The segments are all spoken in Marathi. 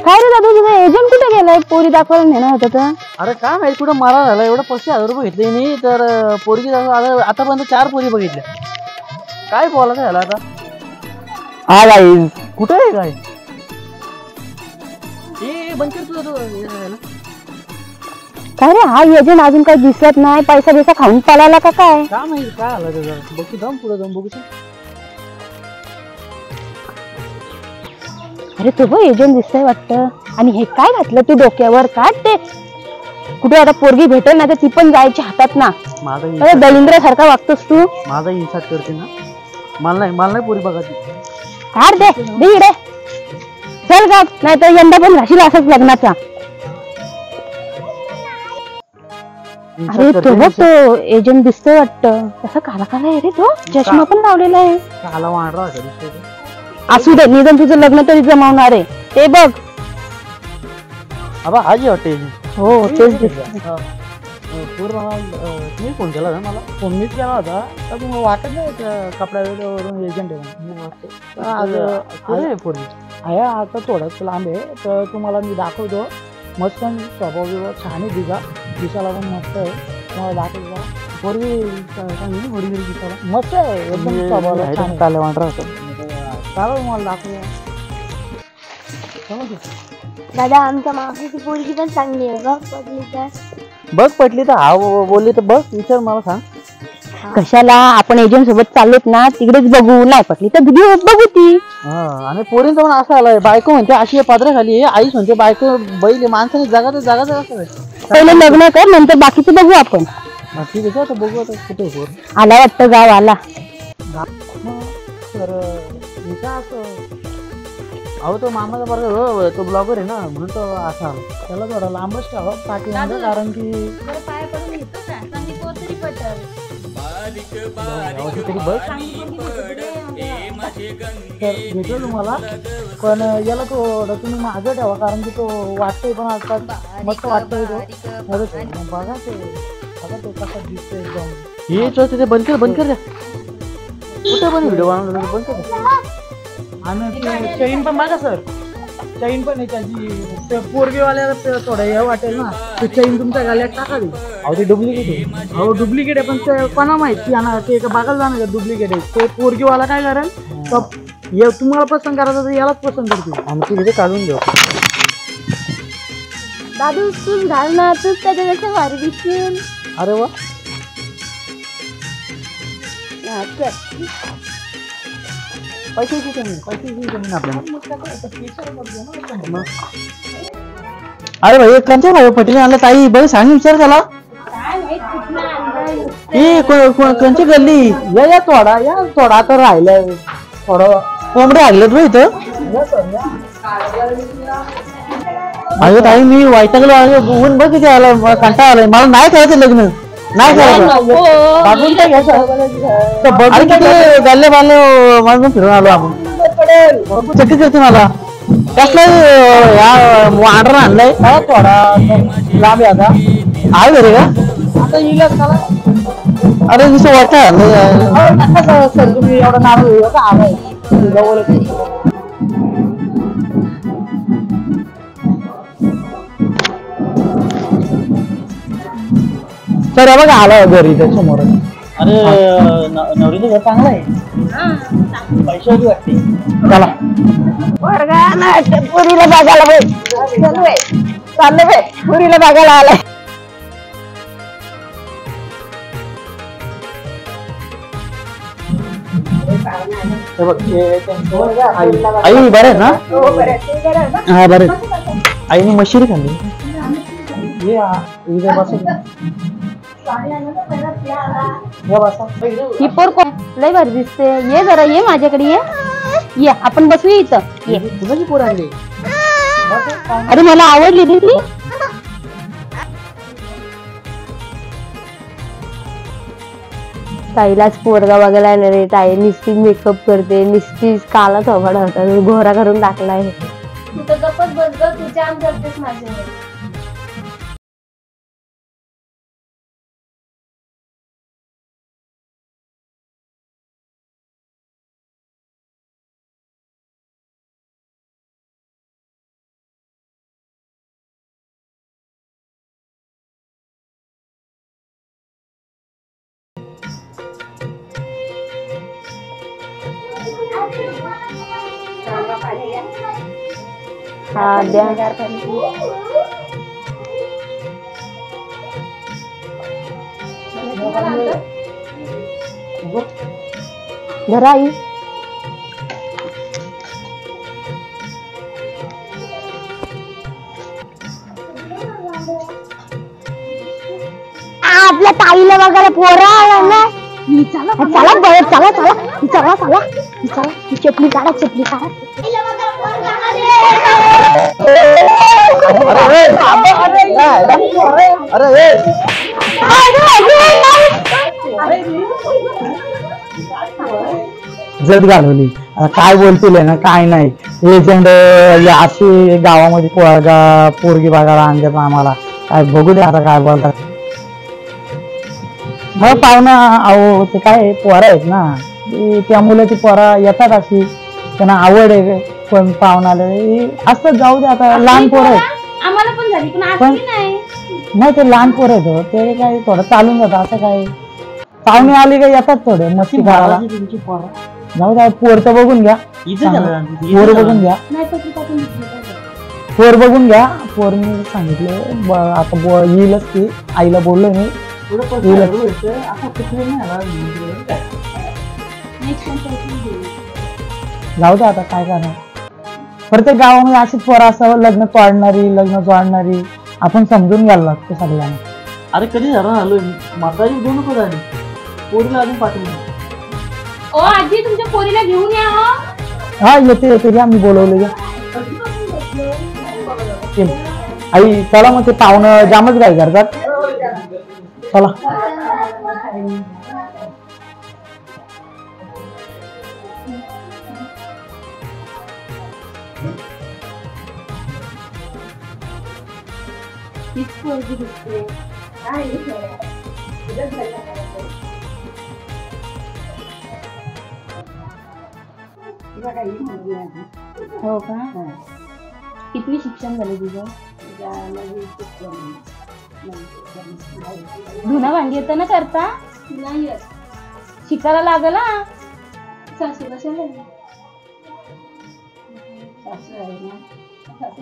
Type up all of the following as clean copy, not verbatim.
काय रे दादू, तुझा एजंट कुठे गेलाय? पोरी दाखवायला नेणार होता तर. अरे काय माहिती कुठं मारा झाला, एवढं 35,000 रुपये घेतले नाही तर पोरगी आतापर्यंत 4 पोरी बघितल्या. काय बोलायचं झालं आता? हा गाईज, कुठे आहे काय? बंद कर तुझं. काय रे हा एजंट अजून काही दिसत नाही, पैसा बिसा खाऊन पळाला का काय? काय माहिती काय झालं त्याचं, बघू जाऊन पुढे जाऊन बघू. अरे तो बघ एजंट दिसतंय वाटतं. आणि हे काय घातलं तू डोक्यावर? काढ ते. कुठे आता पोरगी भेटेल ना तर ती पण जायची हातात ना. माझा दलिंद्र सारखा वागतोस तू. माझा इन्साट करते ना. मला नाही पोरी बघायची. काढ दे इकडे. चल का नाही तर यंदा पण घाशील असंच लग्नाचा. अरे तो बघ तो एजंट दिसतोय वाटतं. कसा काला काला आहे रे तो, चष्मा पण लावलेला आहे. काला वांढरा दिसतोय. असू दे, निदान तुझं लग्न तरी जमावणार आहे ते बघ. अबा आजी वाटते. हो तेच दिसतंय. तुम्ही फोन केला मला? फोन मीच केला होता. तर तुम्हाला वाटत नाही कपड्यावरून एजंट आहे आता थोडंच लांब आहे, तर तुम्हाला मी दाखवतो. मस्त स्वभाव छान आहे, दिसायला पण मस्त आहे. तुम्हाला दाखवतो पोरगी दिसायला मस्त आहे, एकदम स्वभाव काला वांढरा होता. चालेल मला दाखवूया. दादा आमच्या मावशीची पोरगी पण चांगली आहे, बघ पटली तर. बघ पटली तर हा बोलली तर बघ, विचार मला सांग. कशाला, आपण एजंट सोबत चाललोत ना, तिकडेच बघू. नाही पटली तर बघू ती. आणि पोरींचा पण असं आलाय, बायको म्हणते अशी पात्रे खाली आहे, आईच म्हणते बायको बैल माणसाने जगाचं पहिले लग्न कर, नंतर बाकीचं बघू आपण. ठीक आहे आता बघू. आता कुठे आला वाटतं गाव आला. तर अहो तो मामाचा बरोबर तो ब्लॉगर आहे ना, म्हणून तो असा त्याला थोडा लांबच ठेवा पाठी, कारण की भेटलो तुम्हाला. पण याला थोडं तुम्ही मागं ठेवा, कारण की तो वाटतोय पण आजकाल मस्त वाटतोय तो. बघा तो कसा दिसतोय एकदम. हे तिथे बंद कर द्या. कुठे पण व्हिडिओ बनवला बंद कर. आणि चैन पण बघा सर, चैन पण आहे त्याची. पोरगीवाल्याला थोडं हे वाटेल ना, ते चैन तुमच्या गाल्यात टाकावी. अहो ते डुप्लिकेट आहे. अहो डुप्लिकेट आहे, पण ते कोणा माहिती ते बघायला जाणार का डुप्लिकेट आहे. ते पोरगीवाला काय करेल, तुम्हाला पसंत करायचं तर यालाच पसंत करते. आमची तिथे काढून घेऊ. दादू तूच घाल ना, तूच त्याच्यापेक्षा भारी दिसशील. अरे वा. पैसे आपल्याला. अरे भाई कंच्या भाई पटेल आणलं ताई, बरं सांग विचार झाला. कंची गल्ली या थोडा तर राहिलाय. थोडं कोंबडे हागलेत भाई इथं. अरे ताई मी वैतागलो, ऊन बघ किती आला, कंटाळा आलाय. मला नाही करायचं लग्न, नाही करायचं. गल्ले बाल्ले म्हणून फिरून आलो आपण. चक्की करते मला. कसला वांढरा आणलाय थोडा लांब आहे. आता आहे घरी का? आता येईल. अरे नुसतं वाटत सर, तुम्ही एवढं नाव आलाय सर. बघा आलाय घरी त्या समोर. अरे नवरीचं घर चांगलं आहे, पैशाची वाटते. चला पुरीला बघायला चाललं पुरीला बघायला आलाय. आई बरे ना? हा बरे. आईने मशिरी खाल्ली. ही पोर कोण लय भारी दिसते. ये जरा, ये माझ्याकडे ये आपण बसूया इथं. ये. कुणाची पोर आणली? अरे मला आवडली ती. ताईलाच पोरगा बघायला येणार आहे. ताई निस्ती मेकअप करते, निस्ती काला थोबाडा होता, घोरा करून टाकलाय. तू तर गप्पच बस ग, तू जाम करतेस माझ्यावर. हा द्या. धरा आई. आपल्या ताईला वगैरे पोरं आलं ना. चला बरं, चला चला चला चला चला. चपली काढा, चपली काढा. जड घालवली. काय बोलतील ना काय नाही. एजंट अशी गावामध्ये पोरगी बघायला आणतात आम्हाला. काय बघू दे आता काय बोलतात. हा पाहुणा अहो ते काय पोरं आहेत ना, त्या मुलाची पोरं येतात अशी, त्यांना आवड आहे. पण पाहुणाला असं जाऊ दे आता. लहान पोरं आहेत आम्हाला पण झाली पण पण नाही, ते लहान पोरं आहेत ते काय थोडं चालून जातं. असं काय पाहुणे आली का येतात थोडे मस्ती करायला. जाऊ द्या. पोर तर बघून घ्या, पोर बघून घ्या, पोर बघून घ्या. पोर मी सांगितलं आता येईलच ती. आईला बोललो मी जाऊ दे आता काय करणार. प्रत्येक गावामध्ये अशीच पोरं असावं, लग्न तोडणारी. आपण समजून घ्यायला लागतं सगळ्यांना. अरे कधी झालं आलोय म्हातारी दोन नको झाली. पोरीला अजून पाठवली. ओ आजी तुमच्या पोरीला घेऊन या. हा येते घ्या, मी बोलवले घ्या. आई चला मग. ते पाहुणं जामच काय करतात. चला. हो का? कितवी शिक्षण झालं तुझं? धुना भांडी येतं ना करता? नाही शिकायला लागला.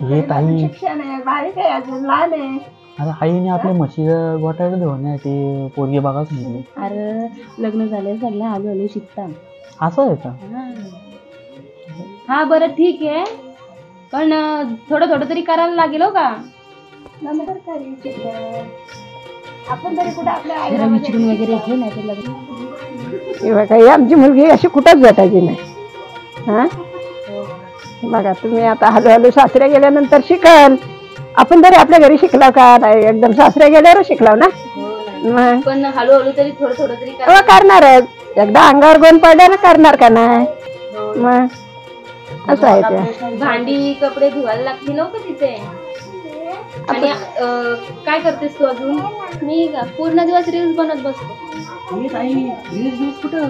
हे ताई शिक्षण आहे बारीक आहे अजून लहान आहे. आता आईने आपल्या म्हशीचं गोठ्याकडे धुवून ते पोरगी बघा सांगितली. अरे लग्न झाले सगळं हळूहळू शिकता. असं आहे का? हा बरं ठीक आहे, पण थोडं तरी करायला लागेल हो का? नंतर आपण तरी कुठे आपल्या आईला विचारून वगैरे घे नाही तर लग्न. बघा आमची मुलगी अशी कुठंच भेटायची नाही. हा बघा तुम्ही आता हळूहळू सासऱ्या गेल्यानंतर शिकाल. आपण तरी आपल्या घरी शिकलाव का नाही? एकदम सासऱ्या गेल्यावर शिकलाव ना. मग पण हळूहळू तरी थोडं तरी हो करणारच. एकदा अंगावर गोंद पडल्यानं करणार का नाही? मग असं आहे ते. भांडी कपडे धुवायला लागतील हो का तिथे? आणि काय करतेस तू अजून? मी पूर्ण दिवस रील्स बनवत बसतो. कुठं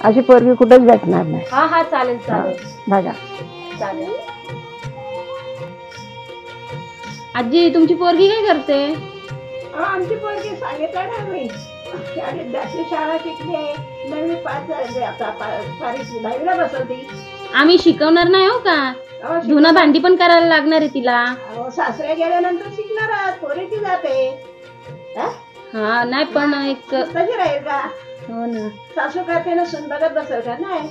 अशी पोरगी कुठंच भेटणार नाही. हा चालेल बघा चालेल. आजी तुमची पोरगी काय करते? आमची पोरगी सांगितलं ना मी शाळेत जाते. शाळा शिकली आहे. 9वी पास झाली. आता 9वीला बसवली. आम्ही शिकवणार नाही हो का? धुना भांडी पण करायला लागणार आहे तिला. सासऱ्या गेल्यानंतर शिकणार आहात. पोरीची जाते. हा नाही पण एक कशी राहील का? हो ना. सासू करते ना सून बघत बसल का? नाही.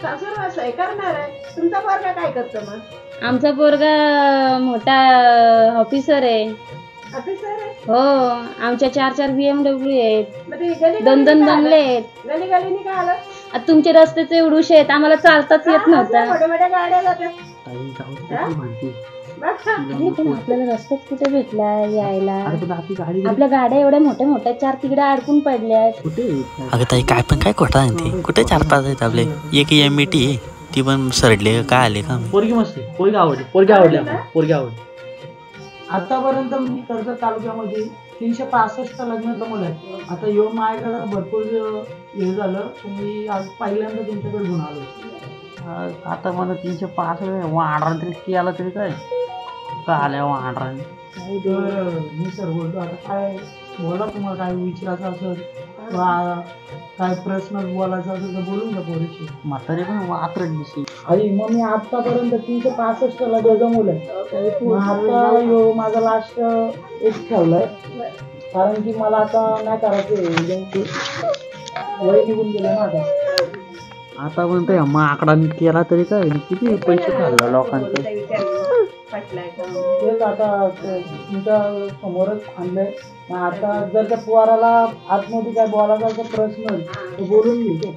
सासूर असं करणार आहे. तुमचा पोरगा काय करतो मग? आमचा पोरगा मोठा ऑफिसर आहे. ऑफिसर आहे. हो आमच्या 4 BMW आहेत. मग ते गली 2 बंगले आहेत. गलीने काय आलं? आता तुमचे रस्त्याचे एवढूशे आहेत, आम्हाला चालताच येत नव्हता. मोठ्या मोठ्या गाड्या जातात. अरे पण आपल्याला रस्ताच कुठे भेटलाय यायला? आपल्या गाड्या एवढ्या मोठ्या 4 तिकडे अडकून पडल्यात. अगं ताई काय पण काय खोटा आहे ते. कुठे 4-5 आहेत आपले. एक MIT ती पण सरडले काय आले का? पोरगी मस्त. पोरगी आवडली. आतापर्यंत मी कर्जत तालुक्यामध्ये 365 लग्न जमवलं आहे. आता येऊन माझ्याकडे भरपूर हे झालं. तुम्ही आज पहिल्यांदा तुमच्याकडे घेऊन आलो. आता मला 365 वाढरा तरी केला तरी काय का आल्या वाढरा. मी सर बोलतो आता काय बोला, तुम्हाला काय विचारायचं असेल किंवा काय प्रश्न बोलायचा असेल तर बोलून घ्या पोरीशी. म्हातारी पण वात्रट दिसली. आणि मग मी आतापर्यंत 365ला गजमवलंय. आता यो माझा लास्ट एक ठेवलाय, कारण की मला आता नाही करायचं, वय निघून गेलं ना आता. आता पण ते आकडाने केला तरी काय किती पैसे खाल्ला लोकांचे. तेच आता तुमच्या समोरच आणलंय. आता जर त्या पोराला आतमध्ये काय बोलायचा असा प्रश्न तर बोलून घेऊ.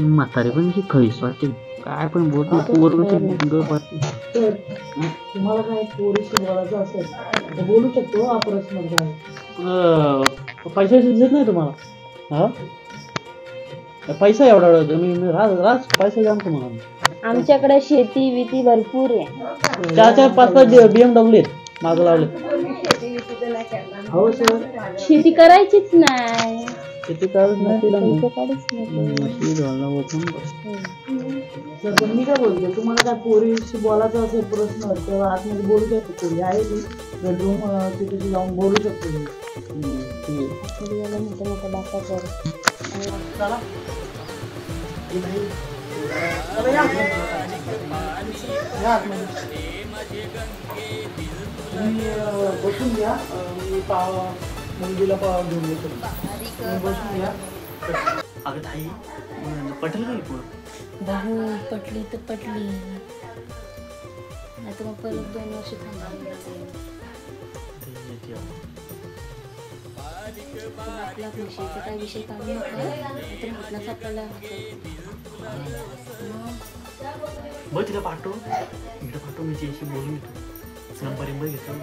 म्हातारी पण खैस वाटते, काय पण बोलतो वाटते. तर तुम्हाला काय पोरीशी बोलायचं असेल तर बोलू शकतो. हा प्रश्न काय पैसा दिसत नाही तुम्हाला? हा पैसा एवढा मी राज पैसा जाम तुम्हाला. आमच्याकडे शेती विती भरपूर आहे. 4-4 5-5 BMW आहेत माग लावले. हो सर, शेती करायचीच नाही. शेती काढत नाही तिला सर पण मी काय बोलतो, तुम्हाला काय पोरीशी बोलायचं असेल प्रश्न तर आतमध्ये बोलू शकतो. पोरी आहे ती बेडरूम, तिथे जाऊन बोलू शकतो. मोठं मोठं बाता कर. चला तुम्ही बसून घ्या, मी मुलगीला घेऊन येतो. बसून घ्या. अगं ताई पटेल काही पुढं भाऊ पटली तर पटली, नाही तर मग परत 2 वर्ष थांबावं लागेल. आपल्या म्हशीचा काय विषय काढू नका, नाहीतर म्हटलंच आपल्याला बघ तिला पाठव, इकडे पाठव. मी तिच्याशी बोलून येतो. नंबर घेतो.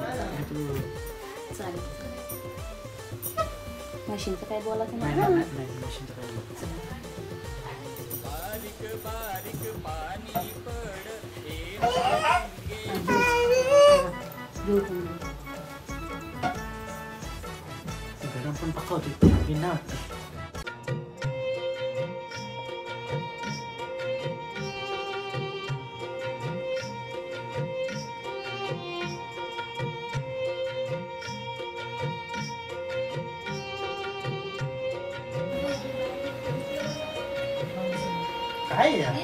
चालेल. मशीनचं काय बोलायचं नाही नाही. मशीनचं काय बोलायचं. गरम पण पकावते ना वाटतं. काय काय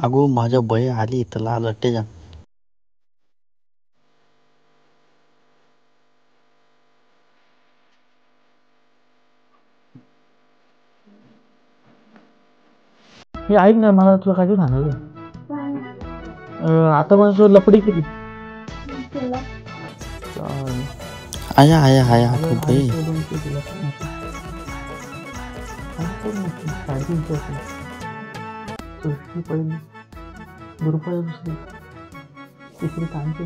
अगो माझ्या बय आली तर लाल वाटते जा. हे ऐक ना, मला तुला काय सांगायचं. आता मला लपडी केली. आया आया आया भाई पहिली रुपये दुसरी तिसरी कांची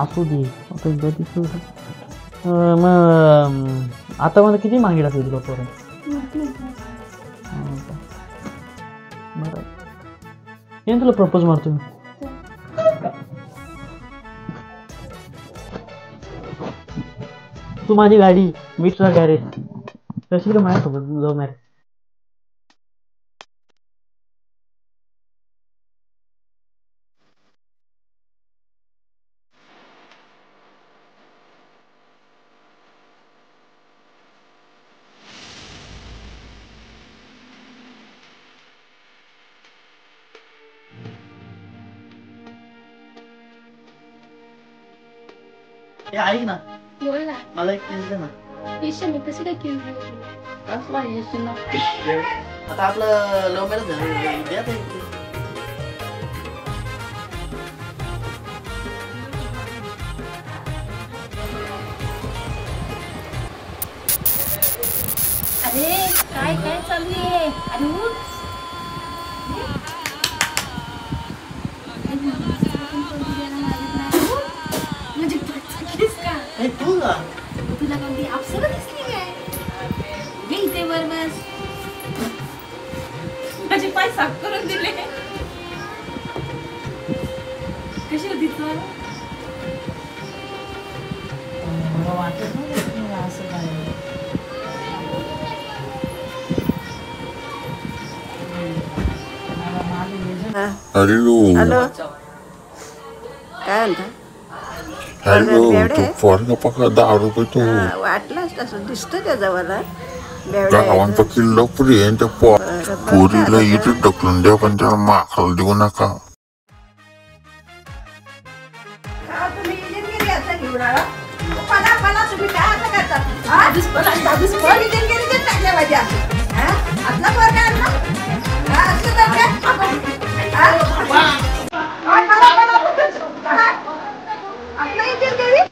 असू दे. मग आता मला किती मागितला असेल तुला पोरं? बरं येईन तुला प्रपोज मारतो मी. तू माझी गाडी, मी तुझा गॅरेज. तशी का माझ्यासोबत जाऊ मॅरेज. ऐक ना, बोल ना. मला एक केस दे ना. पेशा मी कशी काय केली कसला येस ना. आता आपलं लव्ह मॅरेज झालं, द्या ते. अरे काय काय चालू आहे? अरे उठ. म्हणजे तू ना तुला कोणती अप्सरा दिसली काय? वर बस. माझे पाय साफ करून दिले. कशी होती तू? मला वाटत नव्हतं असं काय. हॅलो हॅलो काय म्हणता हॅलो बेवडे? तू पोरगा पकडा 10 रुपये तू वाटलंच तसं दिसतं त्याचा मला गावान पकडली लपरी आणि त्या पोरीला इथे ढकलून द्या पण त्याला माखायला देऊ नका. तुम्ही इंजिनगिरी असं घेऊन आला मला तुम्ही काय असं करता इंजिनगिरी टाकल्या माझ्या आपला पोरगा आणला असं आपला इंजिनगिरी